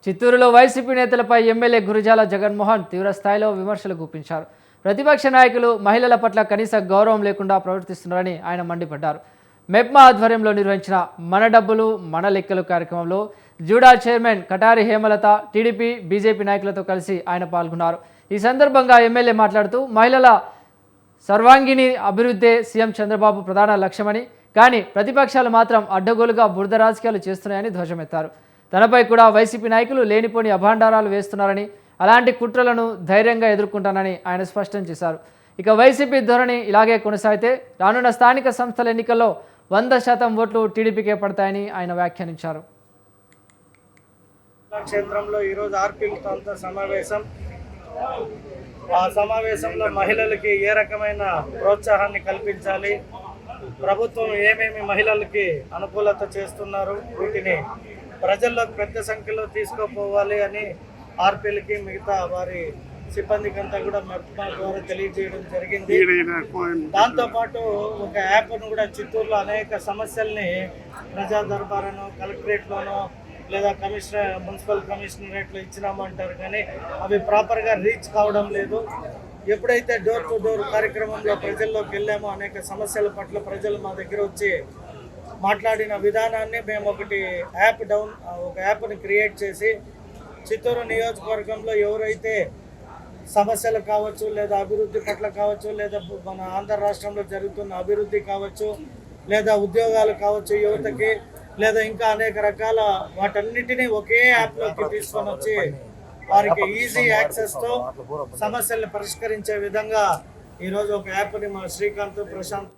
చిత్తూరులో వైసీపీ నేతలపై ఎమ్మెల్యే గురజాల జగన్మోహన్ తీవ్ర స్థాయిలో విమర్శలు గుప్పించారు. ప్రతిపక్ష నాయకులు మహిళల పట్ల కనీస గౌరవం లేకుండా ప్రవర్తిస్తున్నారని ఆయన మండిపడ్డారు. మెప్మా ఆధ్వర్యంలో నిర్వహించిన మన డబ్బులు మన లెక్కలు కార్యక్రమంలో JUDA chairman Katari Hemalatha, TDP, BJP నాయకులతో కలిసి ఆయన పాల్గొన్నారు. ఈ సందర్భంగా ఎమ్మెల్యే మాట్లాడుతూ మహిళల సర్వాంగీణ అభివృద్ధే సీఎం చంద్రబాబు ప్రధాన లక్ష్యమని, కానీ ప్రతిపక్షాలు మాత్రం అడ్డగోలుగా బురద రాజకీయాలు చేస్తున్నాయని ధ్వజమెత్తారు. తనపై కూడా వైసీపీ నాయకులు లేనిపోని అభాండారాలు వేస్తున్నారని, అలాంటి కుట్రలను ధైర్యంగా ఎదుర్కొంటానని ఆయన స్పష్టం చేశారు. ఇక వైసీపీ ధోరణి ఇలాగే కొనసాగితే రానున్న స్థానిక సంస్థల ఎన్నికల్లో 100% ఓట్లు టీడీపీకే పడతాయని ఆయన వ్యాఖ్యానించారు. క్షేత్రంలో ఈరోజు ఆర్పీలతో సమావేశం. ఆ సమావేశంలో మహిళలకి ఏ రకమైన ప్రోత్సాహాన్ని కల్పించాలి, ప్రభుత్వం ఏమేమి మహిళలకి అనుకూలత చేస్తున్నారు, వీటిని ప్రజల్లోకి పెద్ద సంఖ్యలో తీసుకుపోవాలి అని ఆర్పీలకి మిగతా వారి సిబ్బందికి అంతా కూడా మెప్మా ద్వారా తెలియజేయడం జరిగింది. దాంతోపాటు ఒక యాప్ను కూడా చిత్తూరులో అనేక సమస్యల్ని ప్రజా దర్బారును, కలెక్టరేట్లోనూ లేదా మున్సిపల్ కమిషనరేట్లో ఇచ్చినామంటారు, కానీ అవి ప్రాపర్గా రీచ్ కావడం లేదు. ఎప్పుడైతే డోర్ టు డోర్ కార్యక్రమంలో ప్రజల్లోకి వెళ్ళామో అనేక సమస్యల పట్ల ప్రజలు మా దగ్గర వచ్చి మాట్లాడిన విధానాన్ని మేము ఒక యాప్ని క్రియేట్ చేసి చిత్తూరు నియోజకవర్గంలో ఎవరైతే సమస్యలు కావచ్చు, లేదా అభివృద్ధి పట్ల కావచ్చు, లేదా మన ఆంధ్ర రాష్ట్రంలో జరుగుతున్న అభివృద్ధి కావచ్చు, లేదా ఉద్యోగాలు కావచ్చు యువతకి, లేదా ఇంకా అనేక రకాల వాటన్నిటినీ ఒకే యాప్లోకి తీసుకొని వచ్చి వారికి ఈజీ యాక్సెస్తో సమస్యల్ని పరిష్కరించే విధంగా ఈరోజు ఒక యాప్ని మా శ్రీకాంత్, ప్రశాంత్